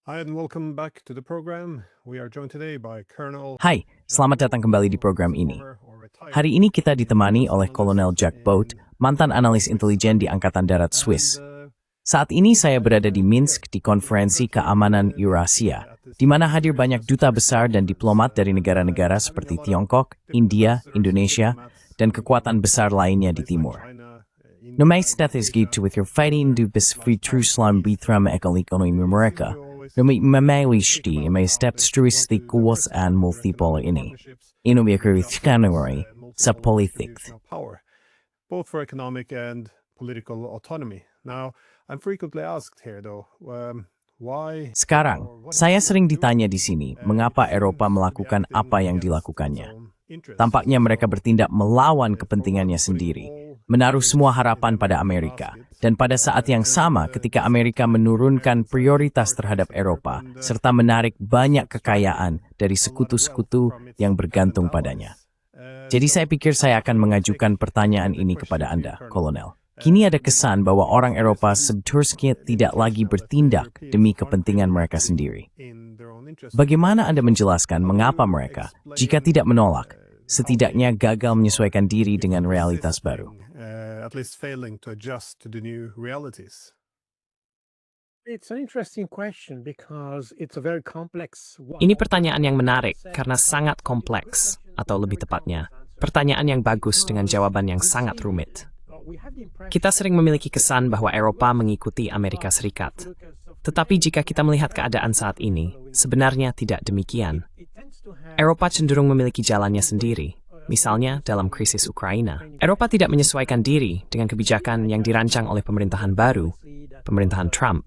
Hi and welcome back to the program. We are joined today by Colonel Hai, selamat datang kembali di program ini. former or retired Hari ini kita ditemani oleh Kolonel Jack Boat, in mantan analis intelijen di Angkatan Darat Swiss. Saat ini saya berada di Minsk di Konferensi Keamanan Eurasia, di mana hadir banyak duta besar dan diplomat dari negara-negara seperti Tiongkok, India, Indonesia, dan kekuatan besar lainnya di timur. Nomais gitu with your fighting to besfri truslam bithram ekonomi mereka. Demi memiliki step struis di kekuasaan multipolar ini. Ini berkaitan sa politik. Both for economic and political autonomy. Now, I'm frequently asked here though, why Sekarang, saya sering ditanya di sini, mengapa Eropa melakukan apa yang dilakukannya. Tampaknya mereka bertindak melawan kepentingannya sendiri, menaruh semua harapan pada Amerika. Dan pada saat yang sama ketika Amerika menurunkan prioritas terhadap Eropa, serta menarik banyak kekayaan dari sekutu-sekutu yang bergantung padanya. Jadi saya pikir saya akan mengajukan pertanyaan ini kepada Anda, Kolonel. Kini ada kesan bahwa orang Eropa seharusnya tidak lagi bertindak demi kepentingan mereka sendiri. Bagaimana Anda menjelaskan mengapa mereka, jika tidak menolak, setidaknya gagal menyesuaikan diri dengan realitas baru? At least failing to adjust to the new realities? It's an interesting question because it's a very complex one. Ini pertanyaan yang menarik karena sangat kompleks, atau lebih tepatnya, pertanyaan yang bagus dengan jawaban yang sangat rumit. Kita sering memiliki kesan bahwa Eropa mengikuti Amerika Serikat. Tetapi jika kita melihat keadaan saat ini, sebenarnya tidak demikian. Eropa cenderung memiliki jalannya sendiri. Misalnya dalam krisis Ukraina, Eropa tidak menyesuaikan diri dengan kebijakan yang dirancang oleh pemerintahan baru, pemerintahan Trump,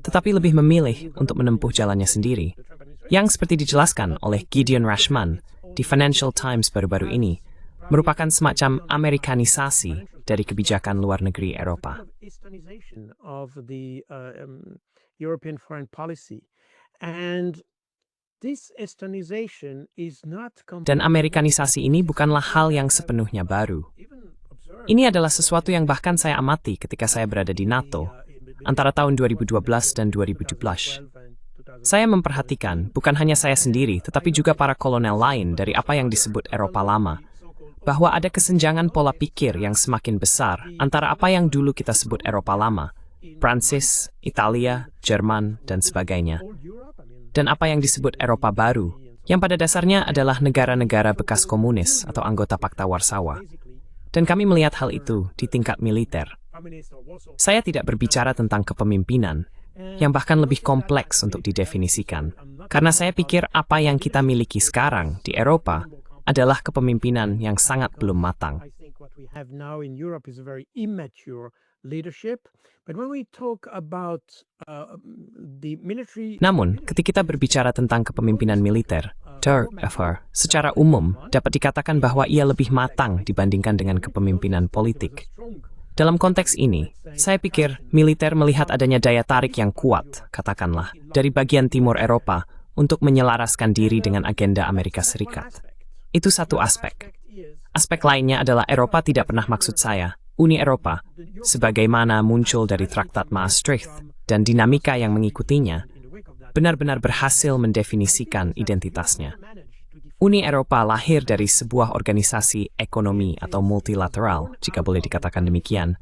tetapi lebih memilih untuk menempuh jalannya sendiri, yang seperti dijelaskan oleh Gideon Rashman di Financial Times baru-baru ini, merupakan semacam Amerikanisasi dari kebijakan luar negeri Eropa. Dan Amerikanisasi ini bukanlah hal yang sepenuhnya baru. Ini adalah sesuatu yang bahkan saya amati ketika saya berada di NATO, antara tahun 2012 dan 2017. Saya memperhatikan, bukan hanya saya sendiri, tetapi juga para kolonel lain dari apa yang disebut Eropa Lama, bahwa ada kesenjangan pola pikir yang semakin besar antara apa yang dulu kita sebut Eropa Lama, Prancis, Italia, Jerman, dan sebagainya, dan apa yang disebut Eropa Baru, yang pada dasarnya adalah negara-negara bekas komunis atau anggota Pakta Warsawa. Dan kami melihat hal itu di tingkat militer. Saya tidak berbicara tentang kepemimpinan, yang bahkan lebih kompleks untuk didefinisikan, karena saya pikir apa yang kita miliki sekarang di Eropa adalah kepemimpinan yang sangat belum matang. Namun, ketika kita berbicara tentang kepemimpinan militer, secara umum dapat dikatakan bahwa ia lebih matang dibandingkan dengan kepemimpinan politik. Dalam konteks ini, saya pikir militer melihat adanya daya tarik yang kuat, katakanlah, dari bagian timur Eropa untuk menyelaraskan diri dengan agenda Amerika Serikat. Itu satu aspek. Aspek lainnya adalah Eropa tidak pernah maksud saya, Uni Eropa, sebagaimana muncul dari Traktat Maastricht dan dinamika yang mengikutinya, benar-benar berhasil mendefinisikan identitasnya. Uni Eropa lahir dari sebuah organisasi ekonomi atau multilateral, jika boleh dikatakan demikian,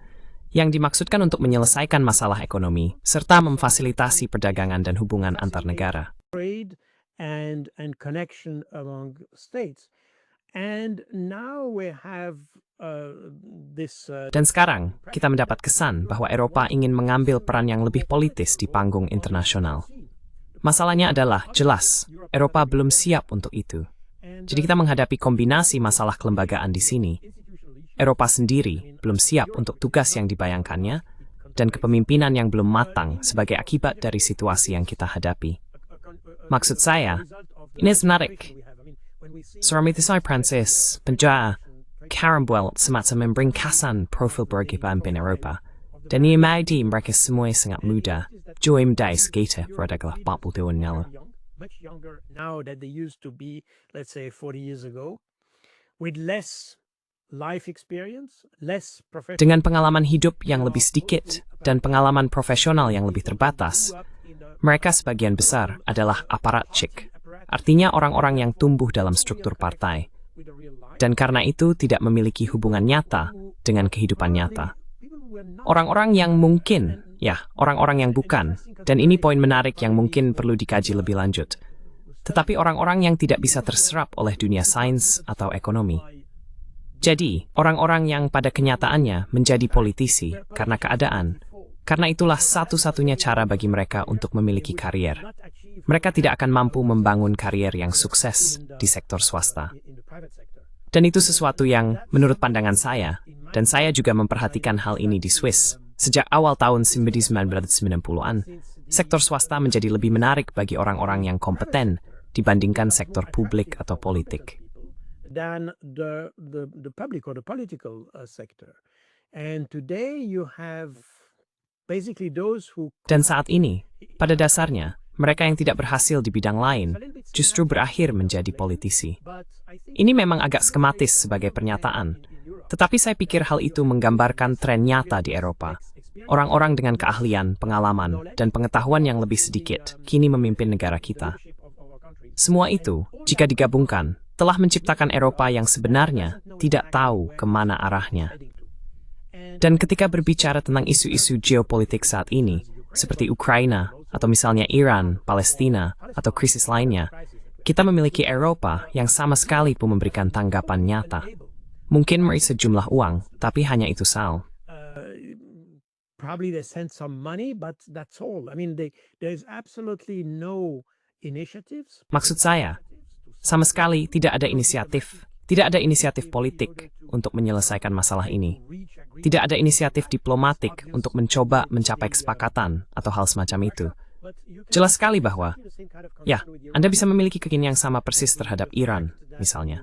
yang dimaksudkan untuk menyelesaikan masalah ekonomi, serta memfasilitasi perdagangan dan hubungan antar negara. Dan sekarang, kita mendapat kesan bahwa Eropa ingin mengambil peran yang lebih politis di panggung internasional. Masalahnya adalah, jelas, Eropa belum siap untuk itu. Jadi kita menghadapi kombinasi masalah kelembagaan di sini. Eropa sendiri belum siap untuk tugas yang dibayangkannya, dan kepemimpinan yang belum matang sebagai akibat dari situasi yang kita hadapi. Maksud saya, ini menarik. Suramitisai Prancis, penjara, Karambuel semacam membringkasan profil pemimpin Eropa, dan ia maidi mereka semua sangat muda, joim dai sekitar adalah 40 tahun lalu. Much younger now than they used to be, let's say 40 years ago, with less life experience, less professional. Dengan pengalaman hidup yang lebih sedikit dan pengalaman profesional yang lebih terbatas, mereka sebagian besar adalah aparatchik, artinya orang-orang yang tumbuh dalam struktur partai, dan karena itu tidak memiliki hubungan nyata dengan kehidupan nyata. Orang-orang yang mungkin, orang-orang yang bukan, dan ini poin menarik yang mungkin perlu dikaji lebih lanjut. Tetapi orang-orang yang tidak bisa terserap oleh dunia sains atau ekonomi. Jadi, orang-orang yang pada kenyataannya menjadi politisi karena keadaan, karena itulah satu-satunya cara bagi mereka untuk memiliki karier. Mereka tidak akan mampu membangun karier yang sukses di sektor swasta. Dan itu sesuatu yang, menurut pandangan saya, dan saya juga memperhatikan hal ini di Swiss, sejak awal tahun 1990-an, sektor swasta menjadi lebih menarik bagi orang-orang yang kompeten dibandingkan sektor publik atau politik. Than the public or the political sector. And today you have basically those who... Dan saat ini, pada dasarnya, mereka yang tidak berhasil di bidang lain justru berakhir menjadi politisi. Ini memang agak skematis sebagai pernyataan, tetapi saya pikir hal itu menggambarkan tren nyata di Eropa. Orang-orang dengan keahlian, pengalaman, dan pengetahuan yang lebih sedikit kini memimpin negara kita. Semua itu, jika digabungkan, telah menciptakan Eropa yang sebenarnya tidak tahu kemana arahnya. Dan ketika berbicara tentang isu-isu geopolitik saat ini, seperti Ukraina, atau misalnya Iran, Palestina, atau krisis lainnya, kita memiliki Eropa yang sama sekali pun memberikan tanggapan nyata. Mungkin memberi sejumlah uang, tapi hanya itu Sal. Probably they send some money, but that's all. I mean, there's absolutely no initiatives. Maksud saya, sama sekali tidak ada inisiatif politik untuk menyelesaikan masalah ini. Tidak ada inisiatif diplomatik untuk mencoba mencapai kesepakatan atau hal semacam itu. Jelas sekali bahwa, Anda bisa memiliki keinginan yang sama persis terhadap Iran, misalnya.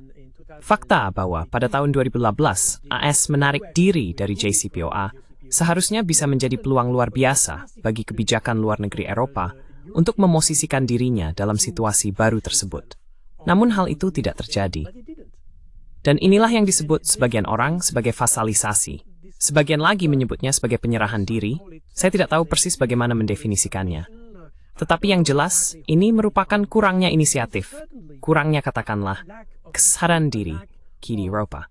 Fakta bahwa pada tahun 2018, AS menarik diri dari JCPOA seharusnya bisa menjadi peluang luar biasa bagi kebijakan luar negeri Eropa untuk memosisikan dirinya dalam situasi baru tersebut. Namun hal itu tidak terjadi. Dan inilah yang disebut sebagian orang sebagai fasalisasi. Sebagian lagi menyebutnya sebagai penyerahan diri. Saya tidak tahu persis bagaimana mendefinisikannya. Tetapi yang jelas, ini merupakan kurangnya inisiatif. Kurangnya katakanlah, kesadaran diri di Eropa.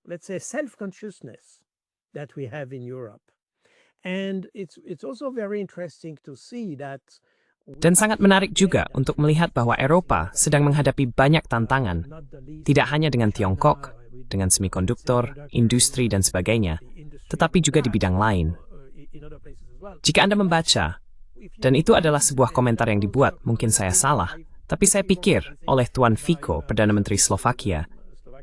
Let's say self-consciousness that we have in Europe. And it's also very interesting to see that. Dan sangat menarik juga untuk melihat bahwa Eropa sedang menghadapi banyak tantangan, tidak hanya dengan Tiongkok, dengan semikonduktor, industri, dan sebagainya, tetapi juga di bidang lain. Jika Anda membaca, dan itu adalah sebuah komentar yang dibuat, mungkin saya salah, tapi saya pikir oleh Tuan Fico, Perdana Menteri Slovakia,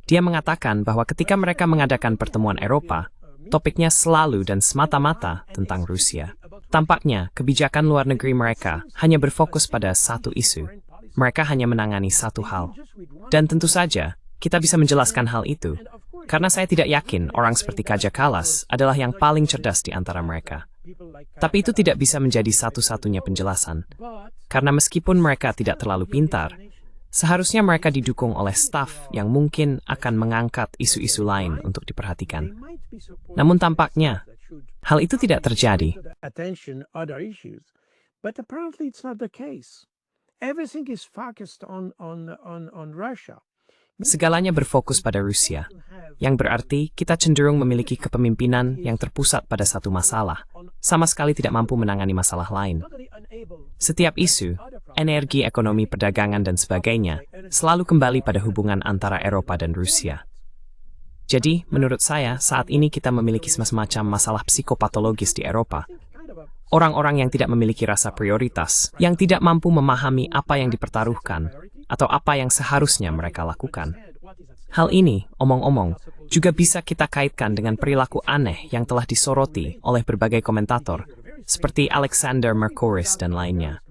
dia mengatakan bahwa ketika mereka mengadakan pertemuan Eropa, topiknya selalu dan semata-mata tentang Rusia. Tampaknya, kebijakan luar negeri mereka hanya berfokus pada satu isu. Mereka hanya menangani satu hal. Dan tentu saja, kita bisa menjelaskan hal itu, karena saya tidak yakin orang seperti Kaja Kallas adalah yang paling cerdas di antara mereka. Tapi itu tidak bisa menjadi satu-satunya penjelasan. Karena meskipun mereka tidak terlalu pintar, seharusnya mereka didukung oleh staf yang mungkin akan mengangkat isu-isu lain untuk diperhatikan. Namun tampaknya, hal itu tidak terjadi. But apparently it's not the case. Everything is focused on Russia. Segalanya berfokus pada Rusia, yang berarti kita cenderung memiliki kepemimpinan yang terpusat pada satu masalah, sama sekali tidak mampu menangani masalah lain. Setiap isu, energi, ekonomi, perdagangan, dan sebagainya, selalu kembali pada hubungan antara Eropa dan Rusia. Jadi, menurut saya, saat ini kita memiliki semacam masalah psikopatologis di Eropa. Orang-orang yang tidak memiliki rasa prioritas, yang tidak mampu memahami apa yang dipertaruhkan, atau apa yang seharusnya mereka lakukan. Hal ini, omong-omong, juga bisa kita kaitkan dengan perilaku aneh yang telah disoroti oleh berbagai komentator, seperti Alexander Mercouris dan lainnya.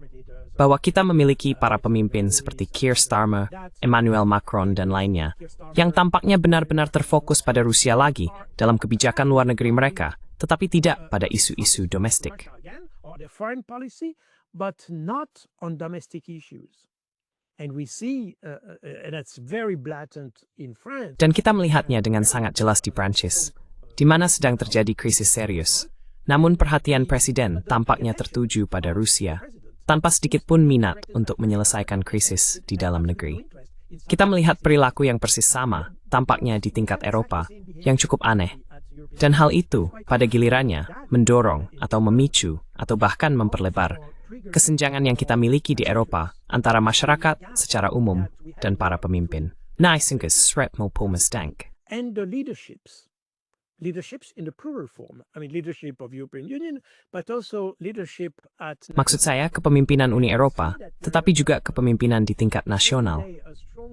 Bahwa kita memiliki para pemimpin seperti Keir Starmer, Emmanuel Macron, dan lainnya, yang tampaknya benar-benar terfokus pada Rusia lagi dalam kebijakan luar negeri mereka, tetapi tidak pada isu-isu domestik. Dan kita melihatnya dengan sangat jelas di Prancis, di mana sedang terjadi krisis serius. Namun perhatian Presiden tampaknya tertuju pada Rusia, tanpa sedikit pun minat untuk menyelesaikan krisis di dalam negeri. Kita melihat perilaku yang persis sama, tampaknya di tingkat Eropa, yang cukup aneh. Dan hal itu, pada gilirannya, mendorong atau memicu atau bahkan memperlebar kesenjangan yang kita miliki di Eropa antara masyarakat secara umum dan para pemimpin. And the leaderships in the plural form. I mean, leadership of European Union, but also leadership at... Maksud saya kepemimpinan Uni Eropa, tetapi juga kepemimpinan di tingkat nasional.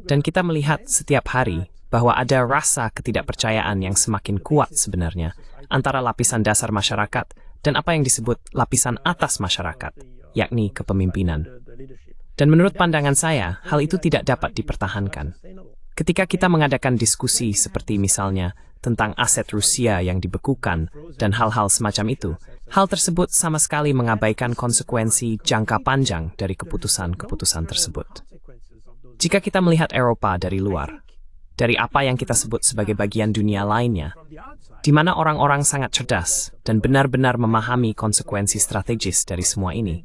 Dan kita melihat setiap hari bahwa ada rasa ketidakpercayaan yang semakin kuat sebenarnya antara lapisan dasar masyarakat dan apa yang disebut lapisan atas masyarakat, yakni kepemimpinan. Dan menurut pandangan saya, hal itu tidak dapat dipertahankan. Ketika kita mengadakan diskusi seperti misalnya tentang aset Rusia yang dibekukan dan hal-hal semacam itu, hal tersebut sama sekali mengabaikan konsekuensi jangka panjang dari keputusan-keputusan tersebut. Jika kita melihat Eropa dari luar, dari apa yang kita sebut sebagai bagian dunia lainnya, di mana orang-orang sangat cerdas dan benar-benar memahami konsekuensi strategis dari semua ini,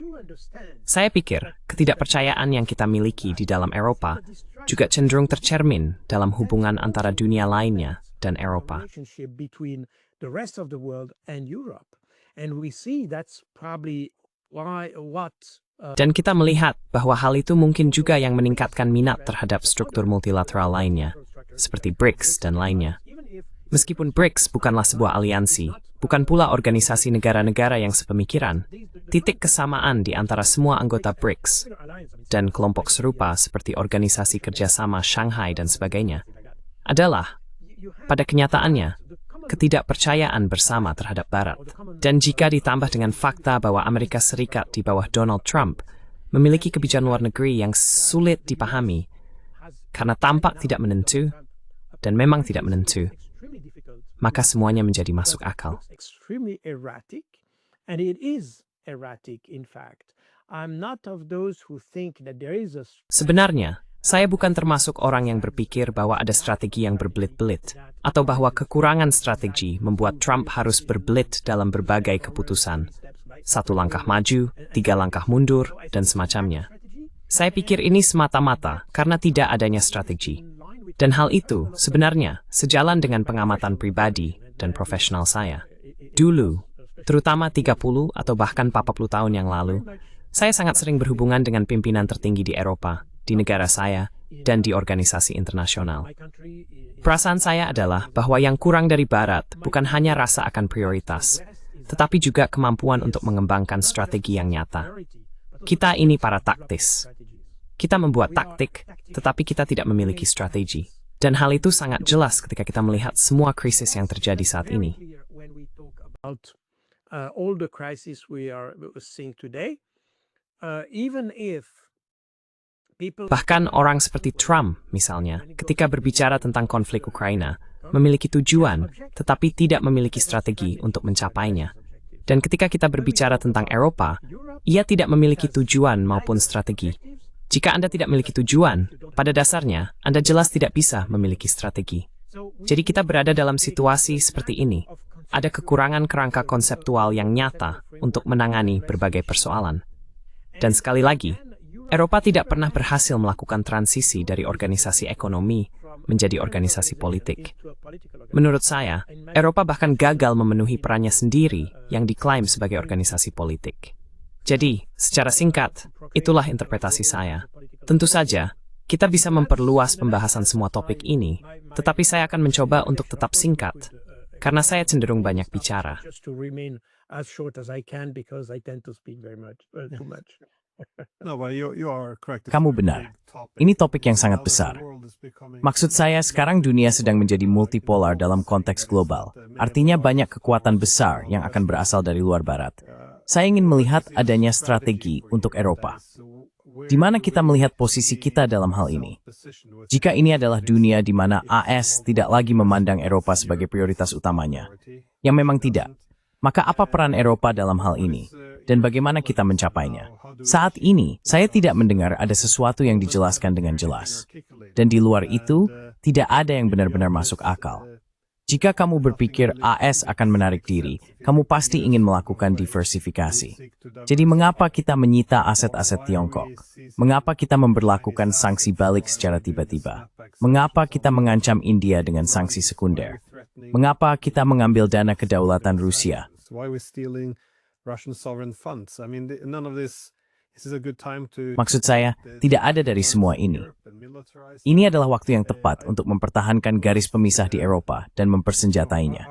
saya pikir ketidakpercayaan yang kita miliki di dalam Eropa juga cenderung tercermin dalam hubungan antara dunia lainnya dan Eropa. Dan kita melihat bahwa hal itu mungkin juga yang meningkatkan minat terhadap struktur multilateral lainnya, seperti BRICS dan lainnya. Meskipun BRICS bukanlah sebuah aliansi, bukan pula organisasi negara-negara yang sepemikiran, titik kesamaan di antara semua anggota BRICS dan kelompok serupa seperti Organisasi Kerjasama Shanghai dan sebagainya adalah, pada kenyataannya, ketidakpercayaan bersama terhadap Barat. Dan jika ditambah dengan fakta bahwa Amerika Serikat di bawah Donald Trump memiliki kebijakan luar negeri yang sulit dipahami karena tampak tidak menentu dan memang tidak menentu, maka semuanya menjadi masuk akal. Sebenarnya, saya bukan termasuk orang yang berpikir bahwa ada strategi yang berbelit-belit, atau bahwa kekurangan strategi membuat Trump harus berbelit dalam berbagai keputusan. 1 langkah maju, 3 langkah mundur, dan semacamnya. Saya pikir ini semata-mata karena tidak adanya strategi. Dan hal itu sebenarnya sejalan dengan pengamatan pribadi dan profesional saya. Dulu, terutama 30 atau bahkan 40 tahun yang lalu, saya sangat sering berhubungan dengan pimpinan tertinggi di Eropa, di negara saya, dan di organisasi internasional. Perasaan saya adalah bahwa yang kurang dari Barat bukan hanya rasa akan prioritas, tetapi juga kemampuan untuk mengembangkan strategi yang nyata. Kita ini para taktis. Kita membuat taktik, tetapi kita tidak memiliki strategi. Dan hal itu sangat jelas ketika kita melihat semua krisis yang terjadi saat ini. Bahkan orang seperti Trump, misalnya, ketika berbicara tentang konflik Ukraina, memiliki tujuan, tetapi tidak memiliki strategi untuk mencapainya. Dan ketika kita berbicara tentang Eropa, ia tidak memiliki tujuan maupun strategi. Jika Anda tidak memiliki tujuan, pada dasarnya, Anda jelas tidak bisa memiliki strategi. Jadi kita berada dalam situasi seperti ini. Ada kekurangan kerangka konseptual yang nyata untuk menangani berbagai persoalan. Dan sekali lagi, Eropa tidak pernah berhasil melakukan transisi dari organisasi ekonomi menjadi organisasi politik. Menurut saya, Eropa bahkan gagal memenuhi perannya sendiri yang diklaim sebagai organisasi politik. Jadi, secara singkat, itulah interpretasi saya. Tentu saja, kita bisa memperluas pembahasan semua topik ini, tetapi saya akan mencoba untuk tetap singkat, karena saya cenderung banyak bicara. Kamu benar. Ini topik yang sangat besar. Maksud saya, sekarang dunia sedang menjadi multipolar dalam konteks global. Artinya banyak kekuatan besar yang akan berasal dari luar Barat. Saya ingin melihat adanya strategi untuk Eropa. Di mana kita melihat posisi kita dalam hal ini? Jika ini adalah dunia di mana AS tidak lagi memandang Eropa sebagai prioritas utamanya, yang memang tidak, maka apa peran Eropa dalam hal ini? Dan bagaimana kita mencapainya? Saat ini, saya tidak mendengar ada sesuatu yang dijelaskan dengan jelas. Dan di luar itu, tidak ada yang benar-benar masuk akal. Jika kamu berpikir AS akan menarik diri, kamu pasti ingin melakukan diversifikasi. Jadi mengapa kita menyita aset-aset Tiongkok? Mengapa kita memberlakukan sanksi balik secara tiba-tiba? Mengapa kita mengancam India dengan sanksi sekunder? Mengapa kita mengambil dana kedaulatan Rusia? Maksud saya, tidak ada dari semua ini. Ini adalah waktu yang tepat untuk mempertahankan garis pemisah di Eropa dan mempersenjatainya.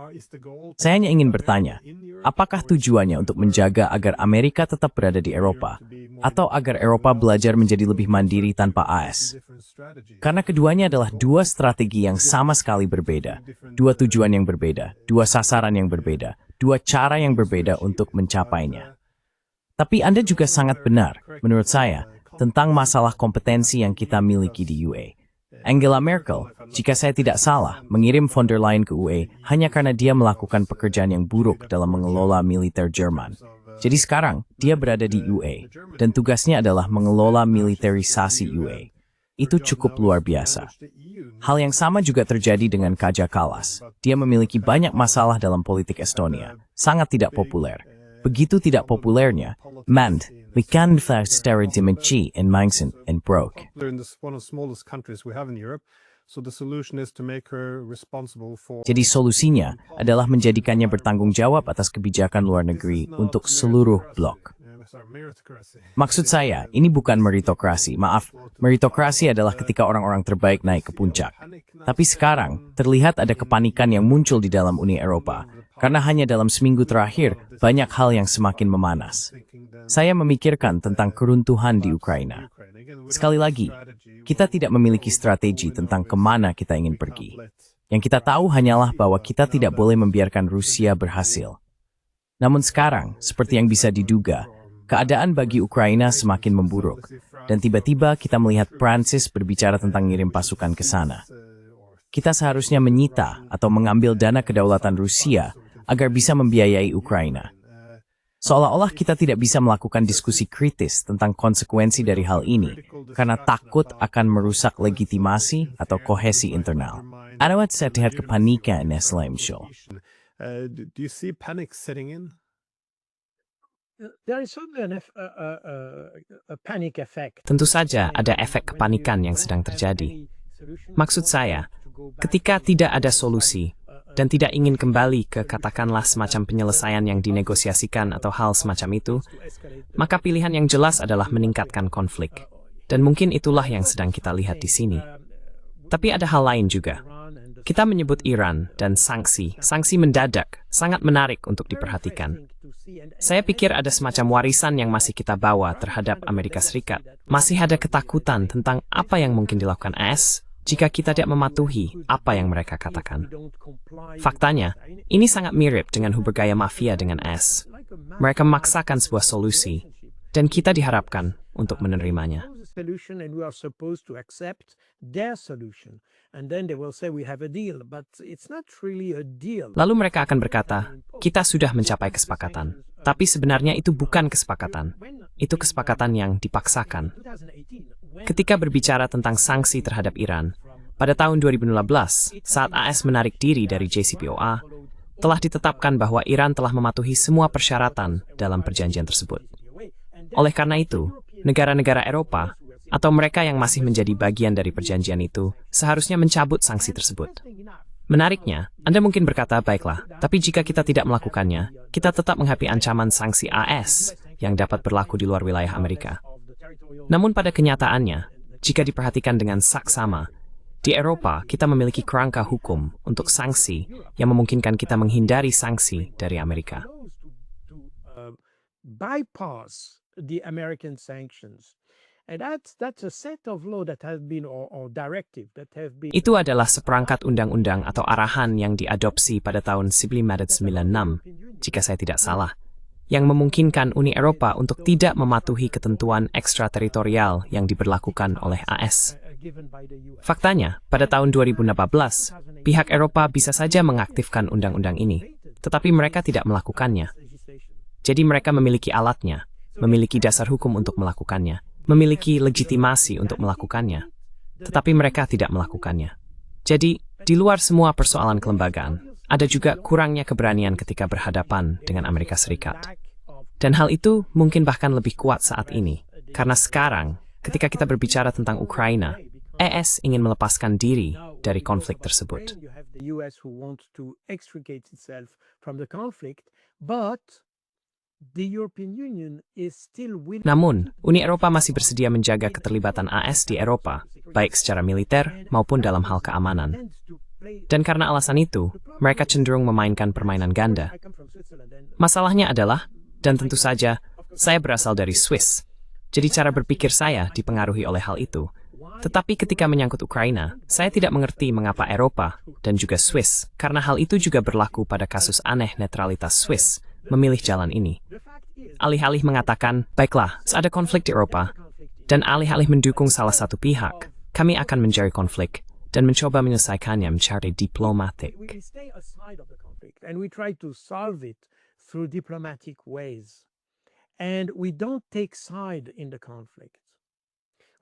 Saya hanya ingin bertanya, apakah tujuannya untuk menjaga agar Amerika tetap berada di Eropa, atau agar Eropa belajar menjadi lebih mandiri tanpa AS? Karena keduanya adalah dua strategi yang sama sekali berbeda, dua tujuan yang berbeda, dua sasaran yang berbeda, dua cara yang berbeda untuk mencapainya. Tapi Anda juga sangat benar, menurut saya, tentang masalah kompetensi yang kita miliki di UA. Angela Merkel, jika saya tidak salah, mengirim von der Leyen ke UA hanya karena dia melakukan pekerjaan yang buruk dalam mengelola militer Jerman. Jadi sekarang, dia berada di UA, dan tugasnya adalah mengelola militerisasi UA. Itu cukup luar biasa. Hal yang sama juga terjadi dengan Kaja Kallas. Dia memiliki banyak masalah dalam politik Estonia, sangat tidak populer. Begitu tidak populernya, Mand, Vikan Steri Dimenci in Mainzen and broke. Jadi solusinya adalah menjadikannya bertanggung jawab atas kebijakan luar negeri untuk seluruh blok. Maksud saya, ini bukan meritokrasi. Maaf, meritokrasi adalah ketika orang-orang terbaik naik ke puncak. Tapi sekarang, terlihat ada kepanikan yang muncul di dalam Uni Eropa. Karena hanya dalam seminggu terakhir, banyak hal yang semakin memanas. Saya memikirkan tentang keruntuhan di Ukraina. Sekali lagi, kita tidak memiliki strategi tentang kemana kita ingin pergi. Yang kita tahu hanyalah bahwa kita tidak boleh membiarkan Rusia berhasil. Namun sekarang, seperti yang bisa diduga, keadaan bagi Ukraina semakin memburuk. Dan tiba-tiba kita melihat Prancis berbicara tentang ngirim pasukan ke sana. Kita seharusnya menyita atau mengambil dana kedaulatan Rusia agar bisa membiayai Ukraina. Seolah-olah kita tidak bisa melakukan diskusi kritis tentang konsekuensi dari hal ini, karena takut akan merusak legitimasi atau kohesi internal. Ada terlihat kepanikan Islam show. Tentu saja ada efek kepanikan yang sedang terjadi. Maksud saya, ketika tidak ada solusi, dan tidak ingin kembali ke katakanlah semacam penyelesaian yang dinegosiasikan atau hal semacam itu, maka pilihan yang jelas adalah meningkatkan konflik. Dan mungkin itulah yang sedang kita lihat di sini. Tapi ada hal lain juga. Kita menyebut Iran dan sanksi mendadak, sangat menarik untuk diperhatikan. Saya pikir ada semacam warisan yang masih kita bawa terhadap Amerika Serikat. Masih ada ketakutan tentang apa yang mungkin dilakukan AS jika kita tidak mematuhi apa yang mereka katakan. Faktanya, ini sangat mirip dengan hubungan gaya mafia dengan AS. Mereka memaksakan sebuah solusi, dan kita diharapkan untuk menerimanya. Lalu mereka akan berkata, kita sudah mencapai kesepakatan. Tapi sebenarnya itu bukan kesepakatan. Itu kesepakatan yang dipaksakan. Ketika berbicara tentang sanksi terhadap Iran, pada tahun 2015, saat AS menarik diri dari JCPOA, telah ditetapkan bahwa Iran telah mematuhi semua persyaratan dalam perjanjian tersebut. Oleh karena itu, negara-negara Eropa, atau mereka yang masih menjadi bagian dari perjanjian itu, seharusnya mencabut sanksi tersebut. Menariknya, Anda mungkin berkata, baiklah, tapi jika kita tidak melakukannya, kita tetap menghadapi ancaman sanksi AS yang dapat berlaku di luar wilayah Amerika. Namun pada kenyataannya, jika diperhatikan dengan saksama, di Eropa kita memiliki kerangka hukum untuk sanksi yang memungkinkan kita menghindari sanksi dari Amerika. Bypass the American sanctions. And that's a set of law that has been or directive that have been. Itu adalah seperangkat undang-undang atau arahan yang diadopsi pada tahun 1996, jika saya tidak salah, yang memungkinkan Uni Eropa untuk tidak mematuhi ketentuan ekstrateritorial yang diberlakukan oleh AS. Faktanya, pada tahun 2018, pihak Eropa bisa saja mengaktifkan undang-undang ini, tetapi mereka tidak melakukannya. Jadi mereka memiliki alatnya, memiliki dasar hukum untuk melakukannya, memiliki legitimasi untuk melakukannya, tetapi mereka tidak melakukannya. Jadi, Di luar semua persoalan kelembagaan, ada juga kurangnya keberanian ketika berhadapan dengan Amerika Serikat. Dan hal itu mungkin bahkan lebih kuat saat ini, karena sekarang, ketika kita berbicara tentang Ukraina, ES ingin melepaskan diri dari konflik tersebut. Namun, Uni Eropa masih bersedia menjaga keterlibatan AS di Eropa, baik secara militer maupun dalam hal keamanan. Dan karena alasan itu, mereka cenderung memainkan permainan ganda. Masalahnya adalah, dan tentu saja, saya berasal dari Swiss, jadi cara berpikir saya dipengaruhi oleh hal itu. Tetapi ketika menyangkut Ukraina, saya tidak mengerti mengapa Eropa dan juga Swiss, karena hal itu juga berlaku pada kasus aneh netralitas Swiss, memilih jalan ini. Alih-alih mengatakan, baiklah, ada konflik di Eropa, dan alih-alih mendukung salah satu pihak, kami akan mencari konflik dan mencoba menyelesaikannya mencari diplomatik.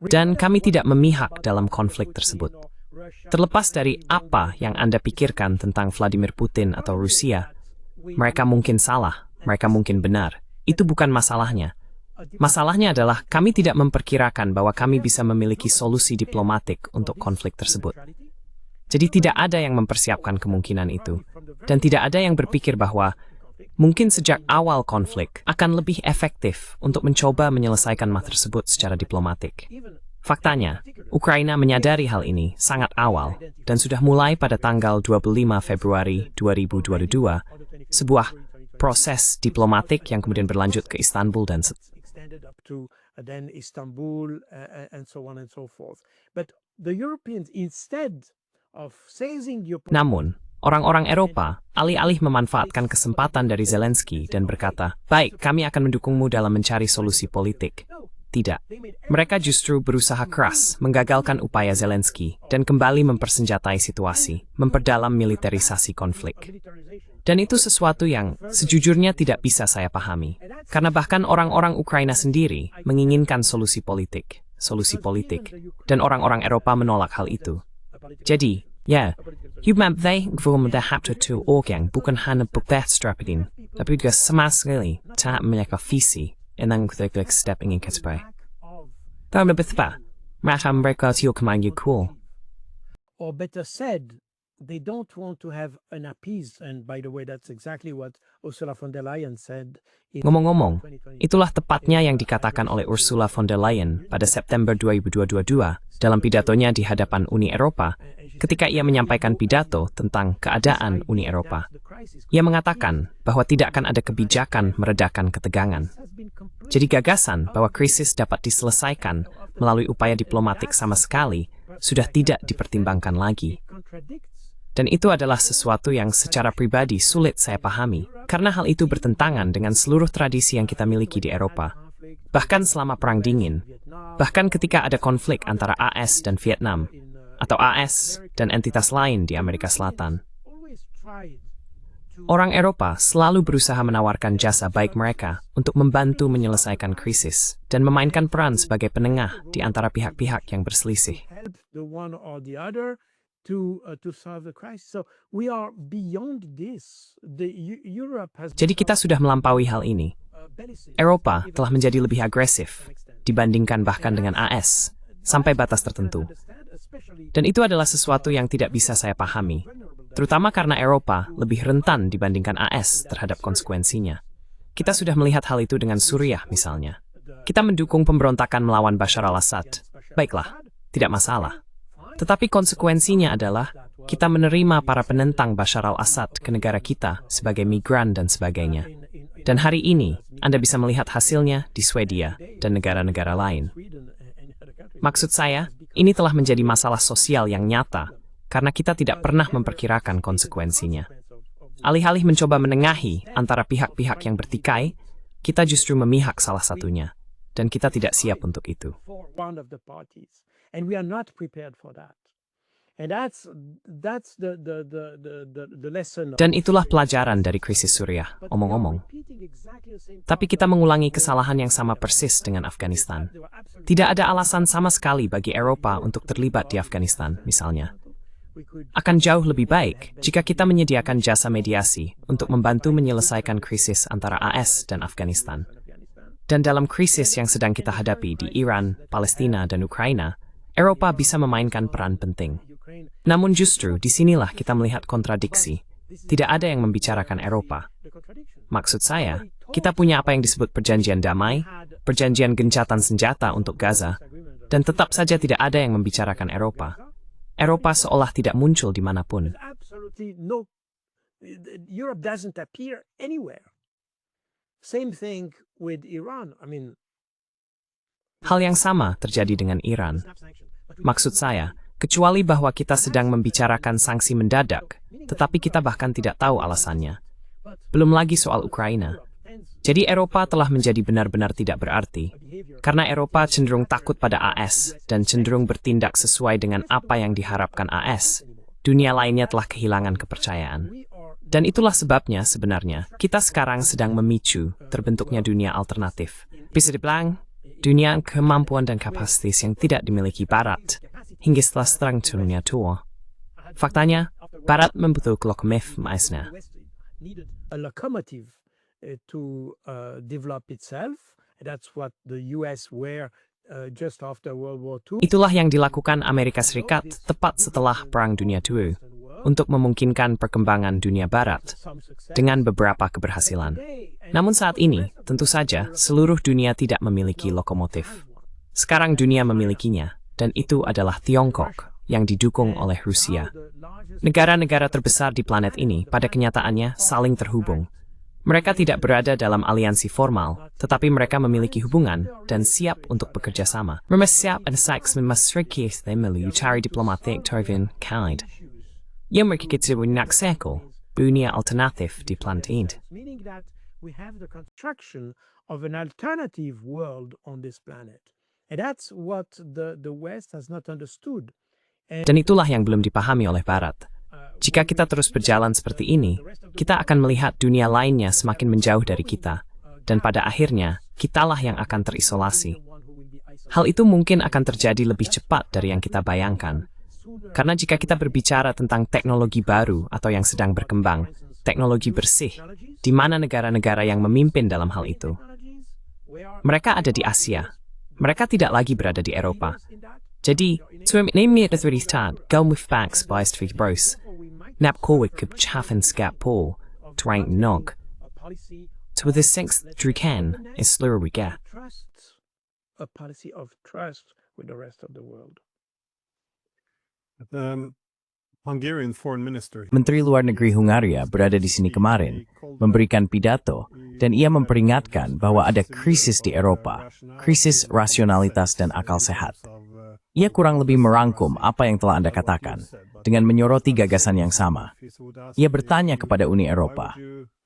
Dan kami tidak memihak dalam konflik tersebut. Terlepas dari apa yang Anda pikirkan tentang Vladimir Putin atau Rusia, mereka mungkin salah, mereka mungkin benar. Itu bukan masalahnya. Masalahnya adalah kami tidak memperkirakan bahwa kami bisa memiliki solusi diplomatik untuk konflik tersebut. Jadi tidak ada yang mempersiapkan kemungkinan itu. Dan tidak ada yang berpikir bahwa mungkin sejak awal konflik akan lebih efektif untuk mencoba menyelesaikan masalah tersebut secara diplomatik. Faktanya, Ukraina menyadari hal ini sangat awal dan sudah mulai pada tanggal 25 Februari 2022, sebuah proses diplomatik yang kemudian berlanjut ke Istanbul dan Namun, orang-orang Eropa alih-alih memanfaatkan kesempatan dari Zelensky dan berkata, baik, kami akan mendukungmu dalam mencari solusi politik. Tidak. Mereka justru berusaha keras menggagalkan upaya Zelensky dan kembali mempersenjatai situasi, memperdalam militerisasi konflik. Dan itu sesuatu yang sejujurnya tidak bisa saya pahami. Karena bahkan orang-orang Ukraina sendiri menginginkan solusi politik, dan orang-orang Eropa menolak hal itu. Jadi, ya, hubungan terhadap itu orang bukan hanya bukti tapi juga sama sekali tak memiliki visi yang kita step ingin capai. Tahu lebih tepat, mereka tidak kemana cool. Or better said, they don't want to have an appease. And by the way, that's exactly what Ursula von der Leyen said. Ngomong-ngomong, itulah tepatnya yang dikatakan oleh Ursula von der Leyen pada September 2022 dalam pidatonya di hadapan Uni Eropa ketika ia menyampaikan pidato tentang keadaan Uni Eropa. Ia mengatakan bahwa tidak akan ada kebijakan meredakan ketegangan. Jadi gagasan bahwa krisis dapat diselesaikan melalui upaya diplomatik sama sekali sudah tidak dipertimbangkan lagi. Dan itu adalah sesuatu yang secara pribadi sulit saya pahami, karena hal itu bertentangan dengan seluruh tradisi yang kita miliki di Eropa. Bahkan selama Perang Dingin, bahkan ketika ada konflik antara AS dan Vietnam, atau AS dan entitas lain di Amerika Selatan. Orang Eropa selalu berusaha menawarkan jasa baik mereka untuk membantu menyelesaikan krisis dan memainkan peran sebagai penengah di antara pihak-pihak yang berselisih. Jadi kita sudah melampaui hal ini. Eropa telah menjadi lebih agresif dibandingkan bahkan dengan AS sampai batas tertentu. Dan itu adalah sesuatu yang tidak bisa saya pahami, terutama karena Eropa lebih rentan dibandingkan AS terhadap konsekuensinya. Kita sudah melihat hal itu dengan Suriah misalnya. Kita mendukung pemberontakan melawan Bashar al-Assad. Baiklah, tidak masalah. Tetapi konsekuensinya adalah kita menerima para penentang Bashar al-Assad ke negara kita sebagai migran dan sebagainya. Dan hari ini, Anda bisa melihat hasilnya di Swedia dan negara-negara lain. Maksud saya, ini telah menjadi masalah sosial yang nyata karena kita tidak pernah memperkirakan konsekuensinya. Alih-alih mencoba menengahi antara pihak-pihak yang bertikai, kita justru memihak salah satunya, dan kita tidak siap untuk itu. Dan itulah pelajaran dari krisis Suriah, omong-omong. Tapi kita mengulangi kesalahan yang sama persis dengan Afghanistan. Tidak ada alasan sama sekali bagi Eropa untuk terlibat di Afghanistan, misalnya. Akan jauh lebih baik jika kita menyediakan jasa mediasi untuk membantu menyelesaikan krisis antara AS dan Afghanistan. Dan dalam krisis yang sedang kita hadapi di Iran, Palestina, dan Ukraina, Eropa bisa memainkan peran penting. Namun justru disinilah kita melihat kontradiksi. Tidak ada yang membicarakan Eropa. Maksud saya, kita punya apa yang disebut perjanjian damai, perjanjian gencatan senjata untuk Gaza, dan tetap saja tidak ada yang membicarakan Eropa. Eropa seolah tidak muncul dimanapun. Absolutely no. Europe doesn't appear anywhere. Same thing with Iran. I mean, Hal yang sama terjadi dengan Iran. Maksud saya, kecuali bahwa kita sedang membicarakan sanksi mendadak, tetapi kita bahkan tidak tahu alasannya. Belum lagi soal Ukraina. Jadi Eropa telah menjadi benar-benar tidak berarti, karena Eropa cenderung takut pada AS dan cenderung bertindak sesuai dengan apa yang diharapkan AS. Dunia lainnya telah kehilangan kepercayaan. Dan itulah sebabnya sebenarnya kita sekarang sedang memicu terbentuknya dunia alternatif. Bisa dibilang, dunia kemampuan dan kapasitas yang tidak dimiliki Barat, hingga setelah serang dunia tua. Faktanya, Barat membutuhkan lokomotif Meissner. a locomotive to develop itself. That's what the US were just after World War II. Itulah yang dilakukan Amerika Serikat tepat setelah Perang Dunia II untuk memungkinkan perkembangan dunia Barat dengan beberapa keberhasilan. Namun saat ini, tentu saja, seluruh dunia tidak memiliki lokomotif. Sekarang dunia memilikinya, dan itu adalah Tiongkok yang didukung oleh Rusia. Negara-negara terbesar di planet ini pada kenyataannya saling terhubung. Mereka tidak berada dalam aliansi formal, tetapi mereka memiliki hubungan dan siap untuk bekerja sama. Mereka siap dan seks memasuki melalui cara diplomatik Torvin Kaid. Yang mereka kita menyaksikan dunia alternatif di planet ini. Meaning that we have the construction of an alternative world on this planet. And that's what the West has not understood. Dan itulah yang belum dipahami oleh Barat. Jika kita terus berjalan seperti ini, kita akan melihat dunia lainnya semakin menjauh dari kita. Dan pada akhirnya, kitalah yang akan terisolasi. Hal itu mungkin akan terjadi lebih cepat dari yang kita bayangkan. Karena jika kita berbicara tentang teknologi baru atau yang sedang berkembang, teknologi bersih, di mana negara-negara yang memimpin dalam hal itu? Mereka ada di Asia. Mereka tidak lagi berada di Eropa. Jadi, neem het resultaat, gauw moet vaak spijst voor broos. Nap koewik op chaffen skap pool, drank nog. To the sixth druken is slur we get. A policy of trust with the rest of the world. Hungarian foreign minister. Menteri Luar Negeri Hungaria berada di sini kemarin, memberikan pidato, dan ia memperingatkan bahwa ada krisis di Eropa, krisis rasionalitas dan akal sehat. Ia kurang lebih merangkum apa yang telah Anda katakan, dengan menyoroti gagasan yang sama. Ia bertanya kepada Uni Eropa,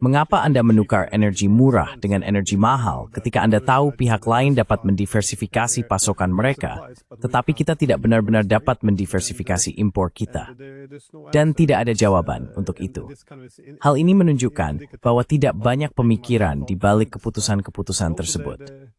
mengapa Anda menukar energi murah dengan energi mahal ketika Anda tahu pihak lain dapat mendiversifikasi pasokan mereka, tetapi kita tidak benar-benar dapat mendiversifikasi impor kita? Dan tidak ada jawaban untuk itu. Hal ini menunjukkan bahwa tidak banyak pemikiran di balik keputusan-keputusan tersebut.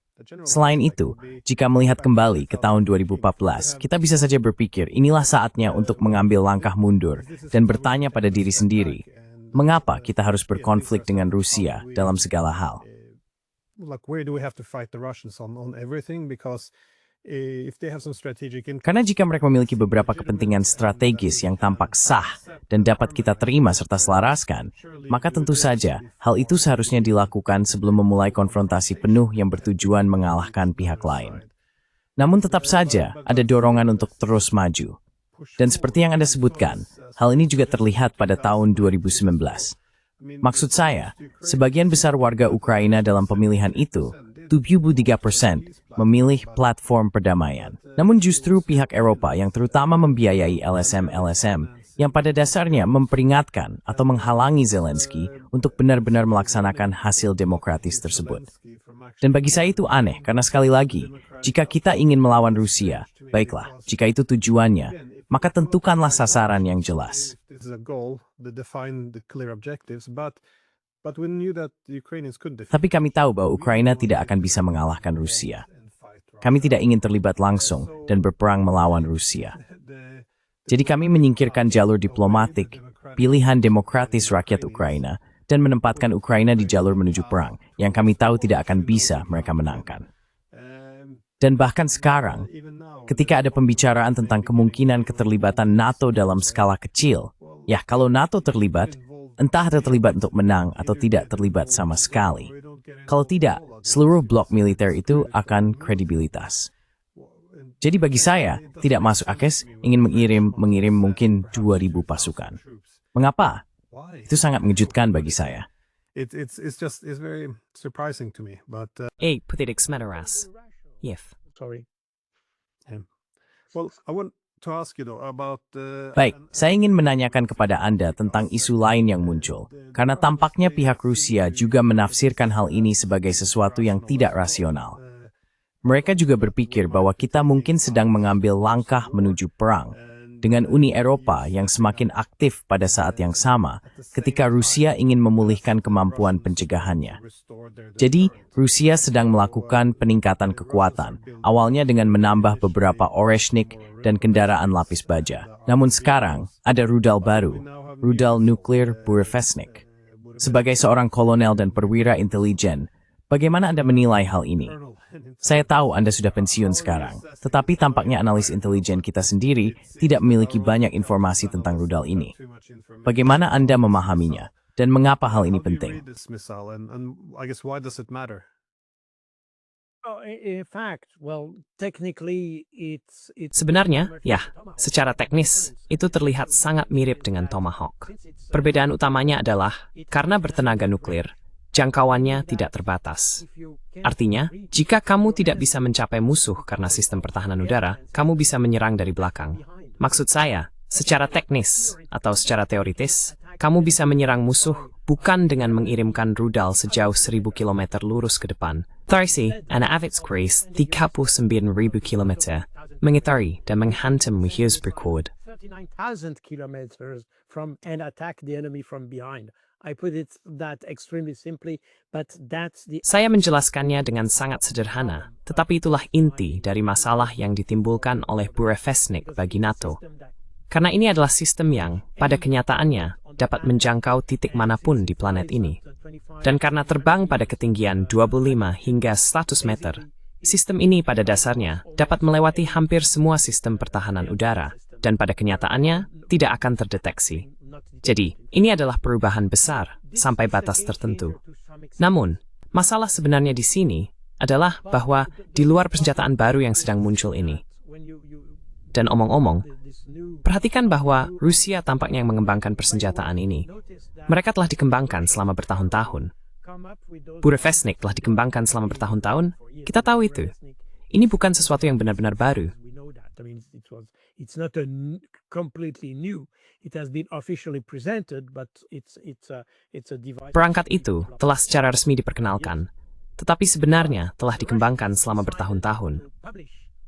Selain itu, jika melihat kembali ke tahun 2014, kita bisa saja berpikir inilah saatnya untuk mengambil langkah mundur dan bertanya pada diri sendiri, mengapa kita harus berkonflik dengan Rusia dalam segala hal? Karena jika mereka memiliki beberapa kepentingan strategis yang tampak sah dan dapat kita terima serta selaraskan, maka tentu saja hal itu seharusnya dilakukan sebelum memulai konfrontasi penuh yang bertujuan mengalahkan pihak lain. Namun tetap saja ada dorongan untuk terus maju. Dan seperti yang Anda sebutkan, hal ini juga terlihat pada tahun 2019. Maksud saya, sebagian besar warga Ukraina dalam pemilihan itu, 73% memilih platform perdamaian. Namun justru pihak Eropa yang terutama membiayai LSM-LSM yang pada dasarnya memperingatkan atau menghalangi Zelensky untuk benar-benar melaksanakan hasil demokratis tersebut. Dan bagi saya itu aneh, karena sekali lagi, jika kita ingin melawan Rusia, baiklah, jika itu tujuannya, maka tentukanlah sasaran yang jelas. Tapi kami tahu bahwa Ukraina tidak akan bisa mengalahkan Rusia. Kami tidak ingin terlibat langsung dan berperang melawan Rusia. Jadi kami menyingkirkan jalur diplomatik, pilihan demokratis rakyat Ukraina, dan menempatkan Ukraina di jalur menuju perang yang kami tahu tidak akan bisa mereka menangkan. Dan bahkan sekarang, ketika ada pembicaraan tentang kemungkinan keterlibatan NATO dalam skala kecil, ya kalau NATO terlibat, entah ada terlibat untuk menang atau tidak terlibat sama sekali. Kalau tidak, seluruh blok militer itu akan kredibilitas. Jadi bagi saya, tidak masuk akal ingin mengirim mungkin 2.000 pasukan. Mengapa? Itu sangat mengejutkan bagi saya. It's very surprising to me, but Putedik Smederas. Yef. Sorry. well, I want to ask you though about Baik, saya ingin menanyakan kepada Anda tentang isu lain yang muncul, karena tampaknya pihak Rusia juga menafsirkan hal ini sebagai sesuatu yang tidak rasional. Mereka juga berpikir bahwa kita mungkin sedang mengambil langkah menuju perang dengan Uni Eropa yang semakin aktif pada saat yang sama ketika Rusia ingin memulihkan kemampuan pencegahannya. Jadi, Rusia sedang melakukan peningkatan kekuatan, awalnya dengan menambah beberapa Oreshnik dan kendaraan lapis baja. Namun sekarang, ada rudal baru, rudal nuklir Burevestnik. Sebagai seorang kolonel dan perwira intelijen, bagaimana Anda menilai hal ini? Saya tahu Anda sudah pensiun sekarang, tetapi tampaknya analis intelijen kita sendiri tidak memiliki banyak informasi tentang rudal ini. Bagaimana Anda memahaminya, dan mengapa hal ini penting? Sebenarnya, ya, secara teknis, itu terlihat sangat mirip dengan Tomahawk. Perbedaan utamanya adalah, karena bertenaga nuklir, jangkauannya tidak terbatas. Artinya, jika kamu tidak bisa mencapai musuh karena sistem pertahanan udara, kamu bisa menyerang dari belakang. Maksud saya, secara teknis atau secara teoritis, kamu bisa menyerang musuh bukan dengan mengirimkan rudal sejauh 1.000 km lurus ke depan. Tarsi, Avits Kris, 39.000 km, mengitari dan menghantam musuh berkod. 39,000 kilometers from and attack the enemy from behind. I put it that extremely simply, but that's the... Saya menjelaskannya dengan sangat sederhana, tetapi itulah inti dari masalah yang ditimbulkan oleh Burevestnik bagi NATO. Karena ini adalah sistem yang, pada kenyataannya, dapat menjangkau titik manapun di planet ini. Dan karena terbang pada ketinggian 25 hingga 100 meter, sistem ini pada dasarnya dapat melewati hampir semua sistem pertahanan udara, dan pada kenyataannya tidak akan terdeteksi. Jadi, ini adalah perubahan besar sampai batas tertentu. Namun, masalah sebenarnya di sini adalah bahwa di luar persenjataan baru yang sedang muncul ini. Dan omong-omong, perhatikan bahwa Rusia tampaknya yang mengembangkan persenjataan ini. Mereka telah dikembangkan selama bertahun-tahun. Burevestnik telah dikembangkan selama bertahun-tahun. Kita tahu itu. Ini bukan sesuatu yang benar-benar baru. It's not completely new. It has been officially presented, but it's a device. Perangkat itu telah secara resmi diperkenalkan, tetapi sebenarnya telah dikembangkan selama bertahun-tahun.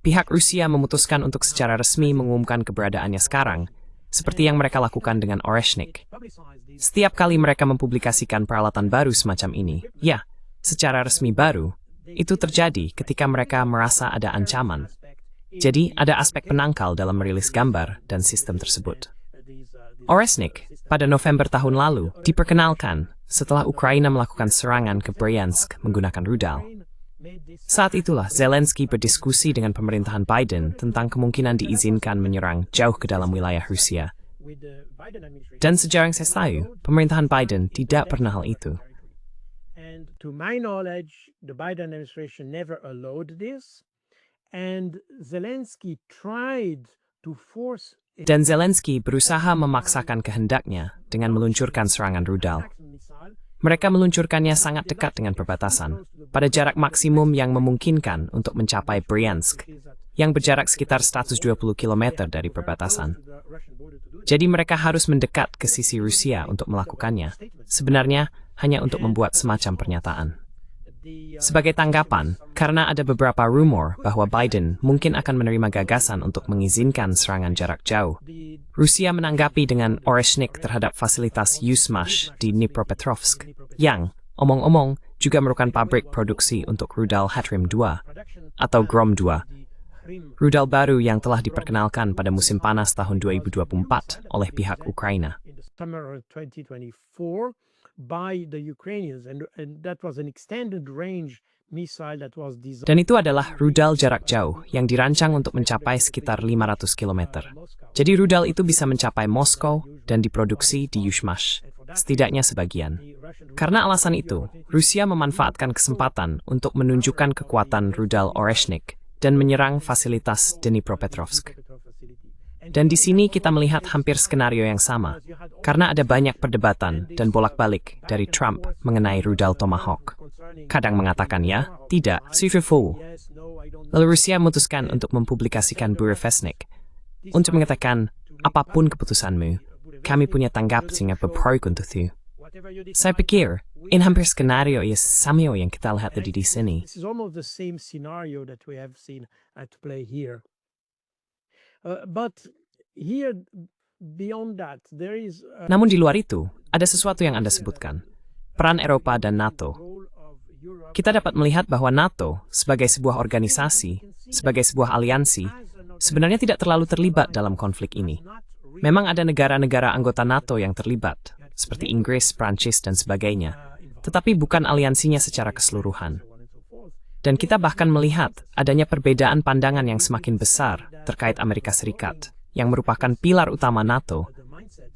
Pihak Rusia memutuskan untuk secara resmi mengumumkan keberadaannya sekarang, seperti yang mereka lakukan dengan Oreshnik. Setiap kali mereka mempublikasikan peralatan baru semacam ini, ya, secara resmi baru, itu terjadi ketika mereka merasa ada ancaman. Jadi, ada aspek penangkal dalam merilis gambar dan sistem tersebut. Oreshnik, pada November tahun lalu, diperkenalkan setelah Ukraina melakukan serangan ke Bryansk menggunakan rudal. Saat itulah Zelensky berdiskusi dengan pemerintahan Biden tentang kemungkinan diizinkan menyerang jauh ke dalam wilayah Rusia. Dan sejauh yang saya tahu, pemerintahan Biden tidak pernah hal itu. And to my knowledge, the Biden administration never allowed this. And Zelensky tried to force... Dan Zelensky berusaha memaksakan kehendaknya dengan meluncurkan serangan rudal. Mereka meluncurkannya sangat dekat dengan perbatasan, pada jarak maksimum yang memungkinkan untuk mencapai Bryansk, yang berjarak sekitar 120 km dari perbatasan. Jadi mereka harus mendekat ke sisi Rusia untuk melakukannya, sebenarnya hanya untuk membuat semacam pernyataan. Sebagai tanggapan, karena ada beberapa rumor bahwa Biden mungkin akan menerima gagasan untuk mengizinkan serangan jarak jauh, Rusia menanggapi dengan Oreshnik terhadap fasilitas Yuzhmash di Dnipropetrovsk, yang, omong-omong, juga merupakan pabrik produksi untuk rudal Hatrim 2 atau Grom 2. rudal baru yang telah diperkenalkan pada musim panas tahun 2024 oleh pihak Ukraina. In the summer of 2024 by the Ukrainians, and that was an extended range missile that was designed. Dan itu adalah rudal jarak jauh yang dirancang untuk mencapai sekitar 500 km. Jadi rudal itu bisa mencapai Moskow dan diproduksi di Yuzhmash, setidaknya sebagian. Karena alasan itu, Rusia memanfaatkan kesempatan untuk menunjukkan kekuatan rudal Oreshnik dan menyerang fasilitas Dnipropetrovsk. Dan di sini kita melihat hampir skenario yang sama, karena ada banyak perdebatan dan bolak-balik dari Trump mengenai rudal Tomahawk. Kadang mengatakan ya, tidak, Sivifo. Lalu Rusia memutuskan untuk mempublikasikan Burevestnik, untuk mengatakan, apapun keputusanmu, kami punya tanggapan yang berproyek untuk itu. Saya pikir, ini hampir skenario yang sama yang kita lihat tadi di sini. This is almost the same scenario that we have seen at play here. But here, beyond that, there is Namun di luar itu, ada sesuatu yang Anda sebutkan, peran Eropa dan NATO. Kita dapat melihat bahwa NATO, sebagai sebuah organisasi, sebagai sebuah aliansi, sebenarnya tidak terlalu terlibat dalam konflik ini. Memang ada negara-negara anggota NATO yang terlibat, seperti Inggris, Prancis, dan sebagainya, tetapi bukan aliansinya secara keseluruhan. Dan kita bahkan melihat adanya perbedaan pandangan yang semakin besar terkait Amerika Serikat, yang merupakan pilar utama NATO,